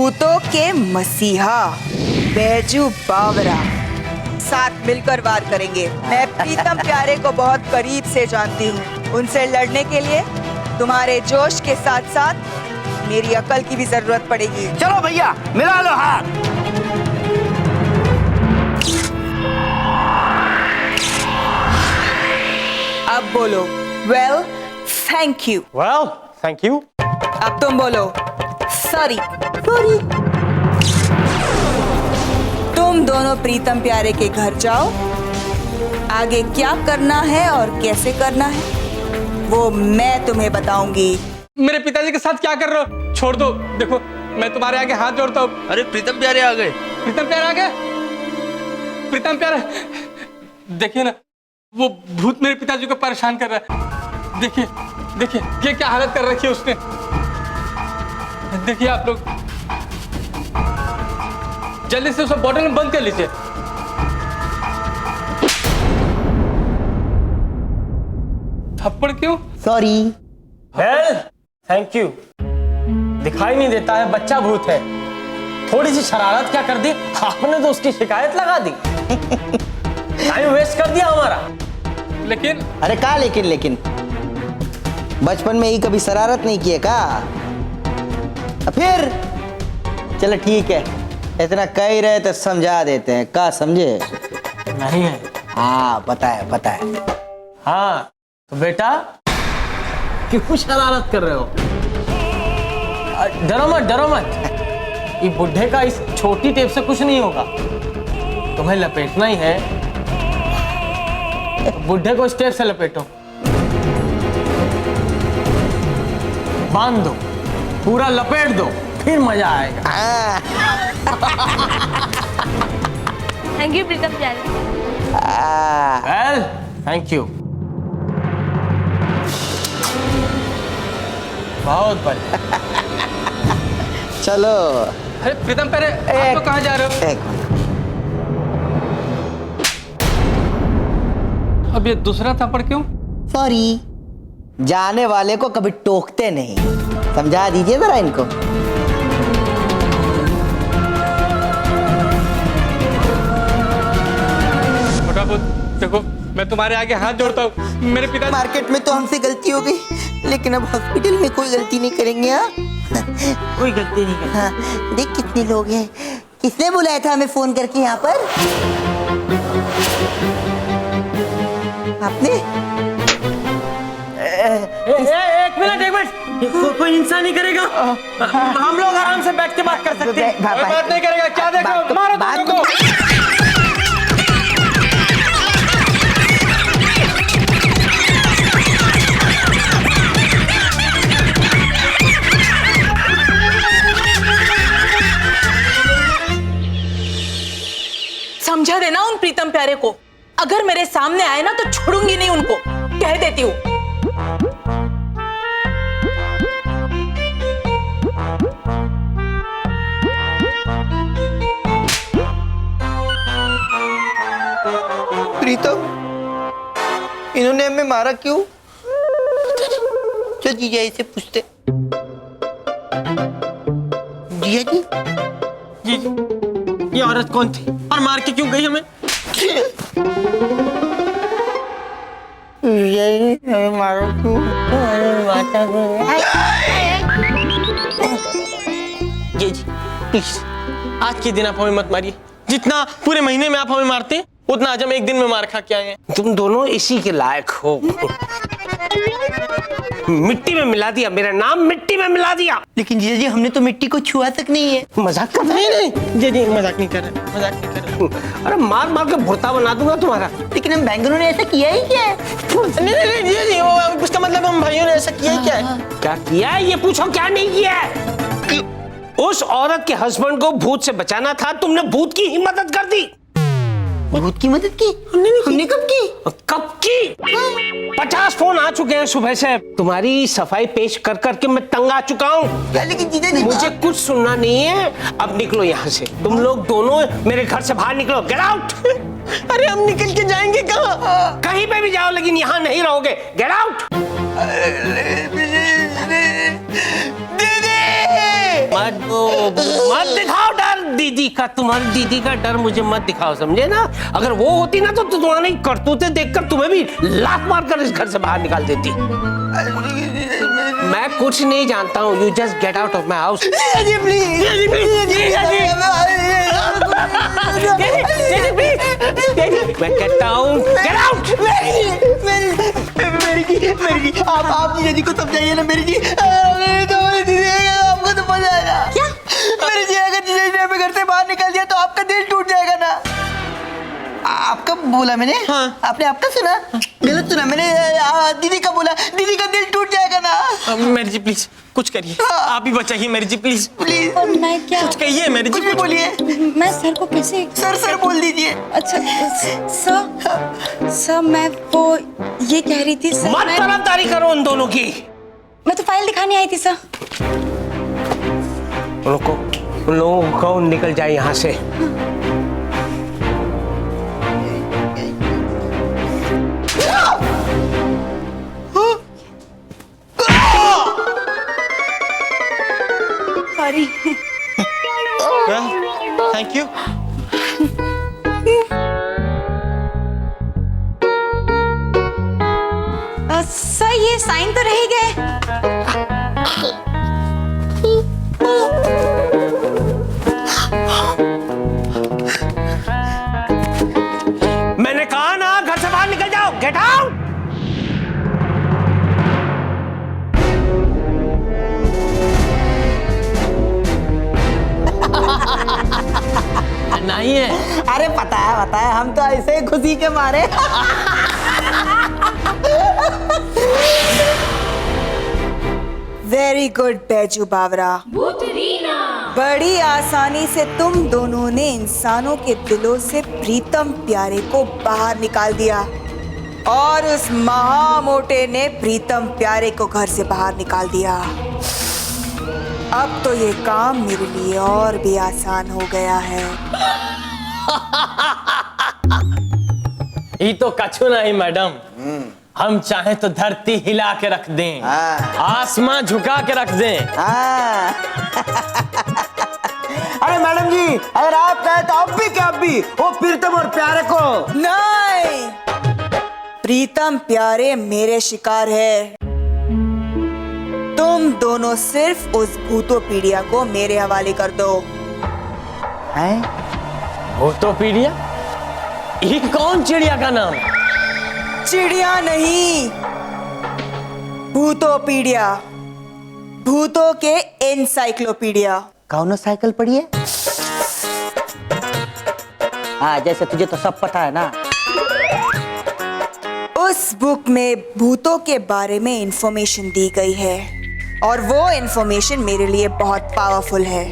भूतों के मसीहा बैजू बावरा साथ मिलकर वार करेंगे। मैं प्रीतम प्यारे को बहुत करीब से जानती हूँ। उनसे लड़ने के लिए तुम्हारे जोश के साथ साथ मेरी अकल की भी जरूरत पड़ेगी। चलो भैया मिला लो हाथ। अब बोलो well thank you. Well thank you. अब तुम बोलो सॉरी। सॉरी। तुम दोनों प्रीतम प्यारे के घर जाओ। आगे क्या करना है और कैसे करना है वो मैं तुम्हें बताऊंगी। मेरे पिताजी के साथ क्या कर रहे हो? छोड़ दो। देखो मैं तुम्हारे आगे हाथ जोड़ता हूँ। अरे प्रीतम प्यारे आ गए। प्रीतम प्यारे आ गए? प्रीतम प्यारे देखिए ना, वो भूत मेरे पिताजी को परेशान कर रहा है। देखिए देखिए ये क्या हालत कर रखी है उसने। देखिए आप लोग जल्दी से उसे बॉटल में बंद कर लीजिए। थप्पड़ क्यों? सॉरी। Well thank you. दिखाई नहीं देता है बच्चा भूत है। थोड़ी सी शरारत क्या कर दी आपने तो उसकी शिकायत लगा दी। टाइम वेस्ट कर दिया हमारा। लेकिन अरे का लेकिन बचपन में ही कभी शरारत नहीं किए का? फिर चलो ठीक है, इतना कह ही रहे तो समझा देते हैं। का समझे? नहीं है। हाँ पता है। हाँ तो बेटा क्यों शरारत कर रहे हो? डरो मत। ये बुढ़े का इस छोटी टेप से कुछ नहीं होगा। तुम्हें लपेटना ही है तो बुढ़े को इस टेप से लपेटो, बांध दो, पूरा लपेट दो, फिर मजा आएगा। थैंक यू प्रीतम प्यारे। Well thank you. बहुत बढ़िया। चलो। अरे प्रीतम प्यारे आप लोग कहाँ जा रहे हो? एक मिनट। अब ये दूसरा थप्पड़ क्यों? सॉरी। जाने वाले को कभी टोकते नहीं, समझा दीजिए जरा इनको। फटाफट देखो मैं तुम्हारे आगे हाथ जोड़ता हूँ। मेरे पिता मार्केट में तो हमसे गलती हो गई, लेकिन अब हॉस्पिटल में कोई गलती नहीं करेंगे। हाँ कोई गलती नहीं करना। हाँ, देख कितने लोग हैं। किसने बुलाया था हमें फोन करके यहाँ पर? आपने? एक मिनट कोई इंसान नहीं करेगा। हम लोग आराम से बैठ के बात कर सकते हैं। कोई बात नहीं करेगा। क्या देख रहे हो? मारो तुम लोगों को। समझा देना उन प्रीतम प्यारे को, अगर मेरे सामने आए ना तो छोड़ूंगी नहीं उनको, कह देती हूँ। प्रीतम, इन्होंने हमें मारा क्यों? चल जीजा से पूछते। जीजा जी, ये औरत कौन थी और मार के क्यों गई हमें? हमें मारो क्यों? जी प्लीज आज के दिन आप हमें मत मारिए। जितना पूरे महीने में आप हमें मारते हैं उतना आज हम एक दिन में मार खा के आए हैं। तुम दोनों इसी के लायक हो। मिट्टी में मिला दिया, मेरा नाम मिट्टी में मिला दिया। लेकिन जीजा जी हमने तो मिट्टी को छुआ तक नहीं है। मजाक कर रहे नहीं जी मजाक नहीं कर रहे। अरे मार मार के भुर्ता बना दूंगा तुम्हारा। लेकिन हम बैंगनों ने ऐसा किया ही क्या है? नहीं उसका मतलब हम भाइयों ने ऐसा किया ही क्या है? क्या किया है ये पूछो, क्या नहीं किया है? उस औरत के हस्बैंड को भूत से बचाना था, तुमने भूत की ही मदद कर दी। भूत की मदद की? हमने कब की? कब की? 50 फोन आ चुके हैं सुबह से। तुम्हारी सफाई पेश कर करके मैं तंग आ चुका हूँ। लेकिन जीजा जी मुझे कुछ सुनना नहीं है। अब निकलो यहाँ से, तुम लोग दोनों मेरे घर से बाहर निकलो। Get out. अरे हम निकल के जाएंगे कहाँ? कहीं पे भी जाओ लेकिन यहाँ नहीं रहोगे। Get out. मत बेटा, तुम्हारी दीदी का डर मुझे मत दिखाओ, समझे ना? अगर वो होती ना तो तुम्हारी करतूतें देखकर तुम्हें भी लात मारकर इस घर से बाहर निकाल देती। मैं कुछ नहीं जानता हूँ। You just get out of my house. मैं कहता हूँ गेट आउट। मेरी जी, आप जीजा जी को समझाइए ना मेरी जी। आपको तो मजा आएगा। क्या मेरी जी, अगर जीजा जी ने हमें घर से बाहर निकाल दिया तो आपका दिल टूट जाएगा ना। आपका बोला मैंने? हाँ। आपने आपका सुना? गलत सुना मैंने। दीदी का बोला, दीदी का दिल टूट जाएगा ना। मेरी जी प्लीज कुछ करिए, आप ही बचाइए मेरी जी प्लीज। प्लीज और मैं क्या कुछ कहिए मेरी जी। कुछ भी बोलिए। मैं सर को कैसे? सर बोल दीजिए। अच्छा सर मैं वो ये कह रही थी सर, मत तरफदारी करो उन दोनों की। मैं तो फाइल दिखाने आई थी सर। उन लोगों को कहो निकल जाए यहाँ से। सॉरी। Thank you. सर ये साइन तो रह गए। मैंने कहा ना घर से बाहर निकल जाओ। Get out. नहीं है। अरे पता है हम तो ऐसे ही खुशी के मारे। वेरी गुड बैजू बावरा। बड़ी आसानी से तुम दोनों ने इंसानों के दिलों से प्रीतम प्यारे को बाहर निकाल दिया और उस महामोटे ने प्रीतम प्यारे को घर से बाहर निकाल दिया। अब तो ये काम मेरे लिए और भी आसान हो गया है। ये तो कछु नहीं मैडम, हम चाहे तो धरती हिला के रख दें, आसमां झुका के रख दें। अरे मैडम जी, अगर आप कहे तो अब भी वो प्रीतम और प्यारे को नहीं, प्रीतम प्यारे मेरे शिकार है। तुम दोनों सिर्फ उस भूतोपीडिया को मेरे हवाले कर दो। हैं? भूतोपीडिया? ये कौन चिड़िया का नाम? चिड़िया नहीं, भूतोपीडिया, भूतों के एनसाइक्लोपीडिया। कौन साइकिल पड़ी है? हाँ, जैसे तुझे तो सब पता है ना। उस बुक में भूतों के बारे में इंफॉर्मेशन दी गई है और वो इंफॉर्मेशन मेरे लिए बहुत पावरफुल है।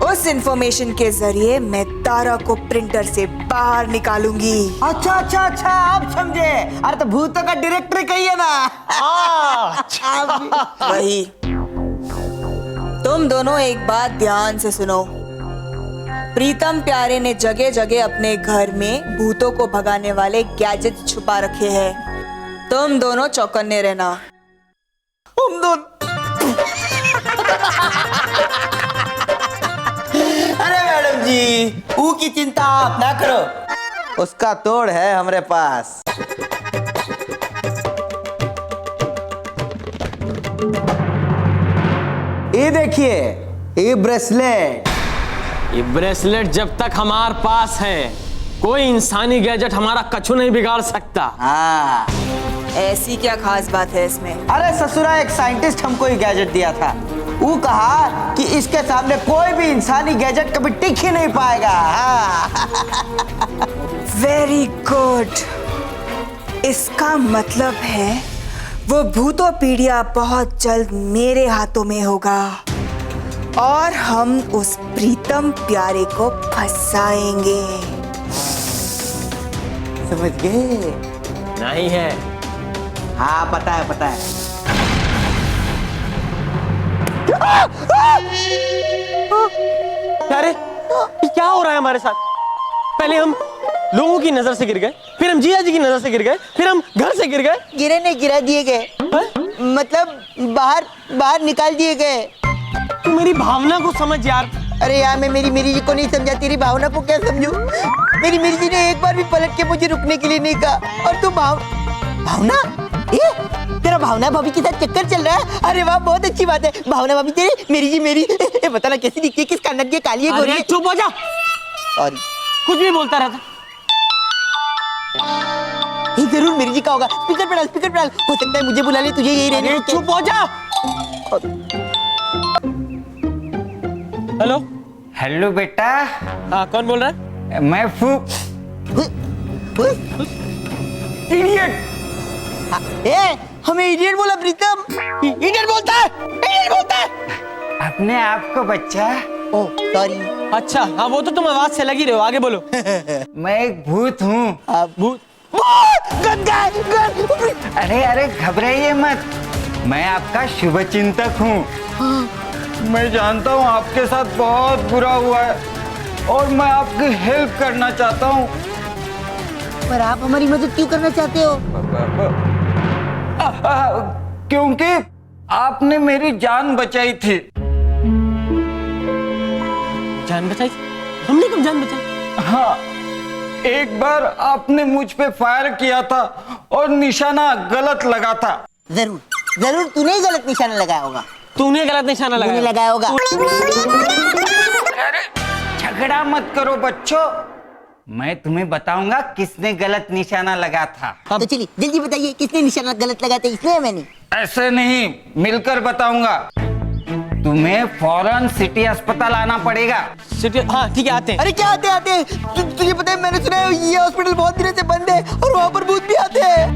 उस इंफॉर्मेशन के जरिए मैं तारा को प्रिंटर से बाहर निकालूंगी। अच्छा, आप समझे। अरे तो भूतों का डायरेक्टर कहिए ना। वही। तुम दोनों एक बात ध्यान से सुनो। प्रीतम प्यारे ने जगह जगह अपने घर में भूतों को भगाने वाले गैजेट छुपा रखे हैं। तुम दोनों चौकन्ने रहना। हम दोनों। अरे मैडम जी, ऊ की चिंता आप ना करो, उसका तोड़ है हमारे पास। ये देखिए, ये ब्रेसलेट। ये ब्रेसलेट जब तक हमारे पास है, कोई इंसानी गैजेट हमारा कछु नहीं बिगाड़ सकता। हाँ। ऐसी क्या खास बात है इसमें? अरे ससुरा, एक साइंटिस्ट हमको ये गैजेट दिया था। वो कहा कि इसके सामने कोई भी इंसानी गैजेट कभी टिक ही नहीं पाएगा। Very good. इसका मतलब है वो भूतोपीडिया बहुत जल्द मेरे हाथों में होगा और हम उस प्रीतम प्यारे को फंसाएंगे। समझ गए? नहीं है। हाँ, पता है। अरे ये क्या हो रहा है हमारे साथ? पहले हम लोगों की नजर से गिर गए, फिर हम जिया जी की नजर से गिर गए, फिर हम घर से गिर गए। गिरे नहीं, गिरा दिए गए। मतलब बाहर निकाल दिए गए। तू मेरी भावना को समझ यार। अरे यार मैं मेरी जी को नहीं समझा, तेरी भावना को क्या समझूं? मेरी जी ने एक बार भी पलट के मुझे रुकने के लिए नहीं कहा, और तू भावना ये तेरा भावना भाभी के साथ चक्कर चल रहा है? अरे वाह, बहुत अच्छी बात है। भावना भाभी तेरी, मेरी जी मेरी। बता ना कैसी दिखती है, किस कांड की, काली है गोरी है? चुप हो जा, सॉरी। कुछ भी बोलता रहता। ये जरूर मेरी जी का होगा। स्पीकर पे डाल, हो सकता है मुझे बुला ले, तुझे यही रहने दे। चुप हो जा। हेलो हेलो बेटा। हाँ, कौन बोल रहा है? मैं इडियट। हमें इडियट बोला प्रीतम? इडियट बोलता है। अपने आप को बच्चा। Oh sorry. अच्छा हाँ, वो तो तुम आवाज से लगी रहे हो, आगे बोलो। मैं एक भूत हूँ। भूत? अरे घबराइए मत, मैं आपका शुभ चिंतक हूँ। मैं जानता हूँ आपके साथ बहुत बुरा हुआ है और मैं आपकी हेल्प करना चाहता हूँ। पर आप हमारी मदद क्यों करना चाहते हो? क्योंकि आपने मेरी जान बचाई थी। जान बचाई? हमने कब जान बचाई? हाँ, एक बार आपने मुझ पे फायर किया था और निशाना गलत लगा था। जरूर तूने ही गलत निशाना लगाया होगा। तूने गलत निशाना लगाया होगा। अरे झगड़ा मत करो बच्चों, मैं तुम्हें बताऊंगा किसने गलत निशाना लगा था। तो चलिए जल्दी बताइए, किसने निशाना गलत लगाया था? इसने या मैंने? ऐसे नहीं, मिलकर बताऊंगा। तुम्हें फौरन सिटी अस्पताल आना पड़ेगा। सिटी? हाँ ठीक है, आते हैं। अरे क्या आते? तुझे पता है, मैंने सुना है ये हॉस्पिटल बहुत दिनों से बंद है और वहाँ पर भूत भी आते हैं।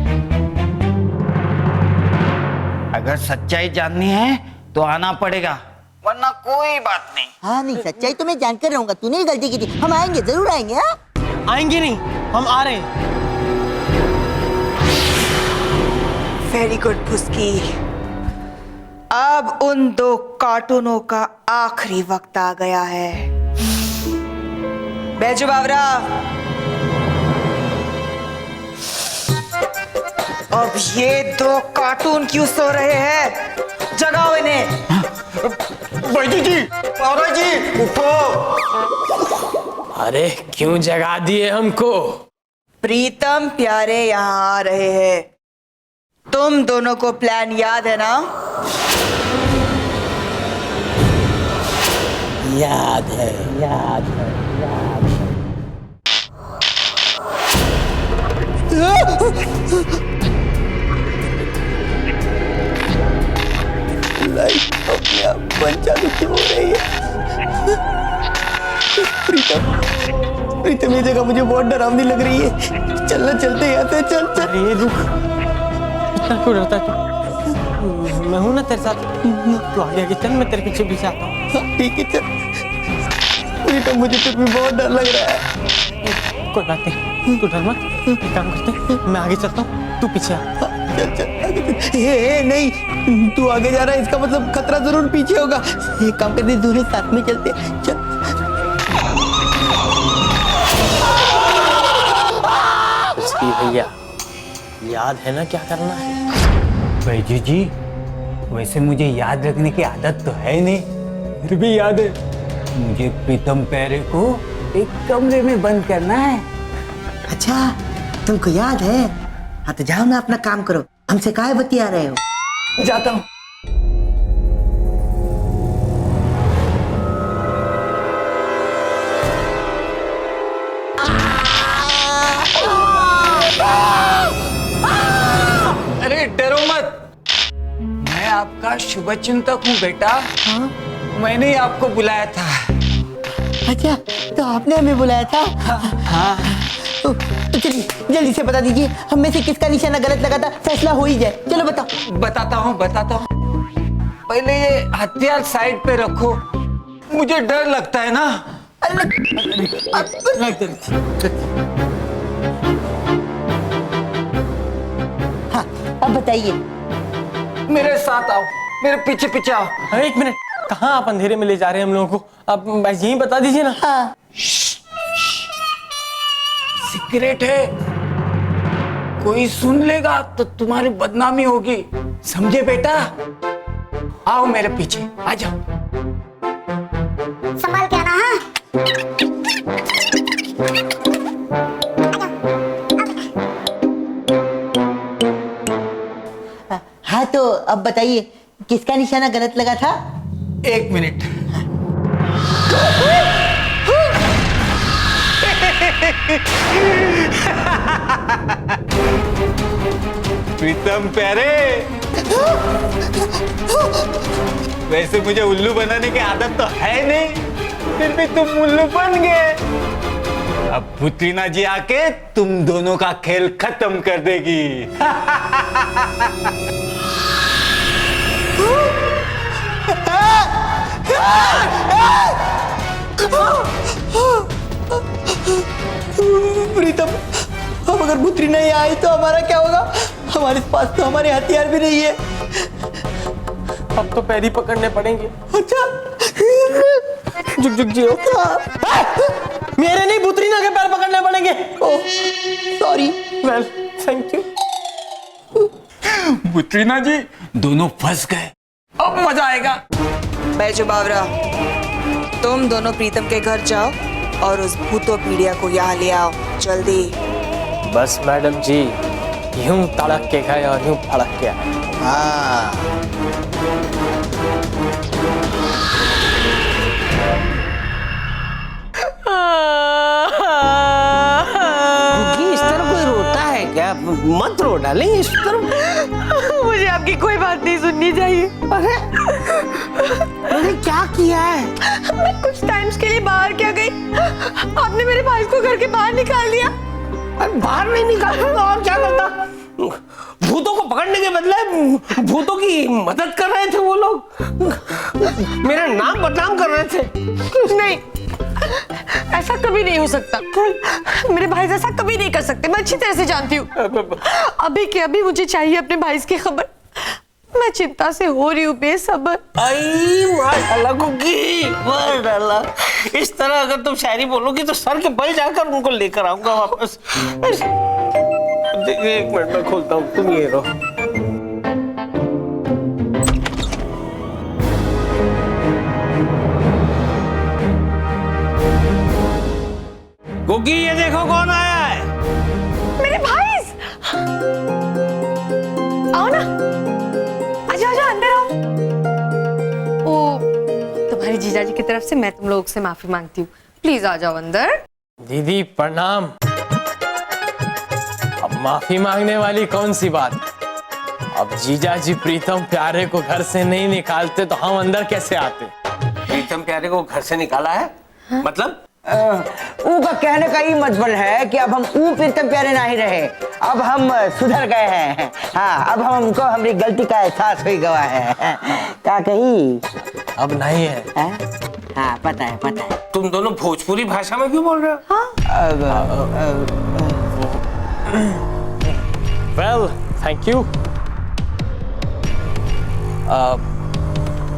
अगर सच्चाई जाननी है तो आना पड़ेगा, वरना कोई बात नहीं। हाँ नहीं, सच्चाई तो मैं जानकर रहूंगा, तूने ही गलती की थी। हम आएंगे, जरूर आएंगे। हाँ आएंगे नहीं, हम आ रहे हैं। वेरी गुड फुस्की। अब उन दो कार्टूनों का आखिरी वक्त आ गया है। बैजू बावरा, अब ये दो कार्टून क्यों सो रहे हैं? जगाओ इन्हें। बैजू जी, बावरा जी, उठो। अरे क्यों जगा दिए हमको? प्रीतम प्यारे यहाँ आ रहे हैं। तुम दोनों को प्लान याद है ना? याद है। लाइट अपने आप बंद चालू क्यों हो रही है? प्रीतम ये जगह मुझे बहुत डरावनी लग रही है। चलते यहाँ से, चल। अरे रुक, इतना क्यों डरता है तू? मैं हूं ना तेरे साथ। तू आगे चल, मैं तेरे पीछे आता हूँ। ठीक है चल। प्रीतम मुझे फिर भी बहुत डर लग रहा है। कोई बात नहीं, तू डर मत। एक काम करते हैं, मैं आगे चलता हूँ, तू पीछे आ। चल आगे चल। नहीं, तू आगे जा रहा है, इसका मतलब खतरा जरूर पीछे होगा। एक काम करते, दोनों साथ में चलते। चल। उसकी भैया, याद है ना क्या करना है? बैजू जी, वैसे मुझे याद रखने की आदत तो है नहीं, फिर भी याद है। मुझे प्रीतम प्यारे को एक कमरे में बंद करना है। अच्छा, तुमको याद है? हाँ तो जाओ ना, अपना काम करो। हमसे काहे बतिया रहे हो? जाता हूँ। अरे डरो मत, मैं आपका शुभचिंतक हूँ बेटा। हाँ? मैंने ही आपको बुलाया था। अच्छा, तो आपने हमें बुलाया था? हाँ। तो चलिए जल्दी से बता दीजिए, हम में से किसका निशाना गलत लगा था, फैसला हो ही जाए। चलो बताओ। बताता हूँ। पहले ये हथियार साइड पे रखो, मुझे डर लगता है ना। हाँ अब बताइए। मेरे साथ आओ, मेरे पीछे पीछे आओ। अरे एक मिनट, कहाँ आप अंधेरे में ले जा रहे हैं हम लोगों को? आप बस यहीं बता दीजिए ना। हाँ। सीक्रेट है, कोई सुन लेगा तो तुम्हारी बदनामी होगी, समझे बेटा? आओ मेरे पीछे, आ जाओ। संभाल के हाँ तो अब बताइए किसका निशाना गलत लगा था? 1 मिनट। प्रीतम प्यारे, वैसे मुझे उल्लू बनाने की आदत तो है नहीं, फिर भी तुम उल्लू बन गए। अब पुतलीना जी आके तुम दोनों का खेल खत्म कर देगी। प्रीतम, अब अगर पुत्री नहीं आई तो हमारा क्या होगा? हमारे पास तो हमारे हथियार भी नहीं है। अब तो पैर ही पकड़ने पड़ेंगे। अच्छा, जुग जुग जियो। मेरे नहीं, बुतरीना के पैर पकड़ने पड़ेंगे। Sorry. Well, thank you. Putlina ji दोनों फंस गए, अब मजा आएगा। बैजू बावरा, तुम दोनों प्रीतम के घर जाओ और उस भूतो पीड़िया को यहाँ ले आओ जल्दी। बस मैडम जी, यूं तड़क के गए और यूं फड़क के आए। हाँ, इस तरह कोई रोता है क्या? मत रो डालें इस तरह। मुझे आपकी कोई बात नहीं सुननी चाहिए। मैंने क्या किया है? मैं कुछ टाइम्स के लिए बाहर क्या गई, आपने मेरे भाई को घर के बाहर निकाल दिया। अरे बाहर नहीं निकालूंगा और क्या करता? भूतों को पकड़ने के बदले भूतों की मदद कर रहे थे वो लोग, मेरा नाम बदनाम कर रहे थे। नहीं, ऐसा कभी नहीं हो सकता। मेरे भाई ऐसा कभी नहीं कर सकते, मैं अच्छी तरह से जानती हूँ। अभी के अभी मुझे चाहिए अपने भाई की खबर। मैं चिंता से हो रही हूँ बेसब्र। आई माशाल्लाह कुकी, माशाल्लाह। इस तरह अगर तुम शायरी बोलोगी तो सर के बल जाकर उनको लेकर आऊंगा वापस। एक मिनट में खोलता हूँ, तुम ये रहो। कुकी, ये देखो कौन आया है। मेरे भाई, आओ ना, आजा आजा अंदर आओ। ओ, तुम्हारी जीजा जी की तरफ से मैं तुम लोग से माफी मांगती हूँ। प्लीज आ जाओ अंदर। दीदी प्रणाम। अब माफी मांगने वाली कौन सी बात? अब जीजा जी प्रीतम प्यारे को घर से नहीं निकालते तो हम अंदर कैसे आते? प्रीतम प्यारे को घर से निकाला है? मतलब ऊ का कहने का ही मतलब है कि अब हम ऊ प्रीतम प्यारे नहीं रहे, अब हम सुधर गए हैं। हाँ, अब हमको हमारी गलती का एहसास हो गया है। क्या कही? अब नहीं है। हाँ, पता है पता है। तुम दोनों भोजपुरी भाषा में क्यों बोल रहे हो? Well, thank you.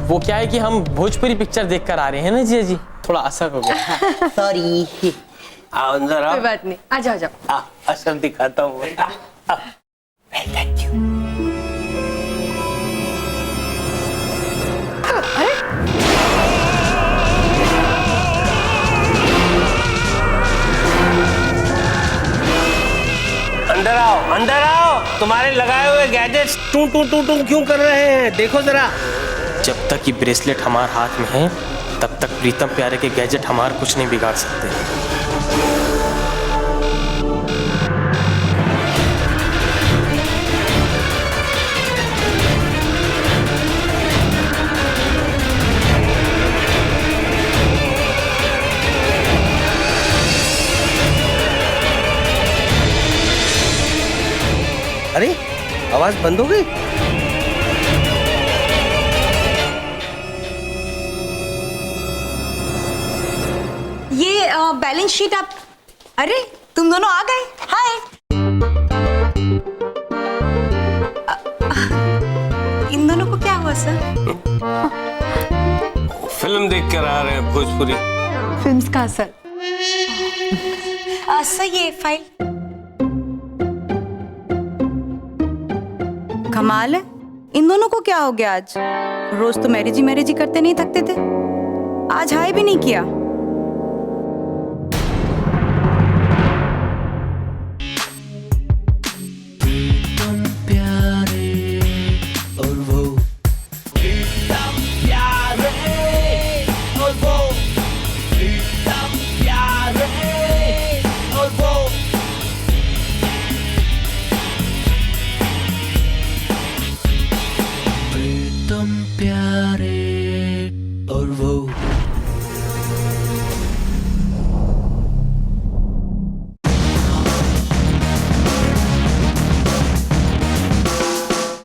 वो क्या है कि हम भोजपुरी पिक्चर देखकर आ रहे हैं ना जीजा जी, थोड़ा असर हो गया। सॉरी। आओ अंदर आओ। कोई बात नहीं, आ जाओ जाओ। असर दिखाता हूँ। Thank you. अंदर आओ, अंदर आओ। तुम्हारे लगाए हुए गैजेट्स टू टू टू टू क्यों कर रहे हैं? देखो जरा। जब तक ये ब्रेसलेट हमारे हाथ में है तब तक प्रीतम प्यारे के गैजेट हमारा कुछ नहीं बिगाड़ सकते। अरे आवाज बंद हो गई। ये बैलेंस शीट आप, अरे तुम दोनों आ गए। हाय। इन दोनों को क्या हुआ सर? फिल्म देख कर आ रहे हैं भोजपुरी। फिल्म्स का सर? सर ये फाइल। कमाल है, इन दोनों को क्या हो गया आज? रोज तो मैरिज ही करते नहीं थकते थे, आज हाय भी नहीं किया।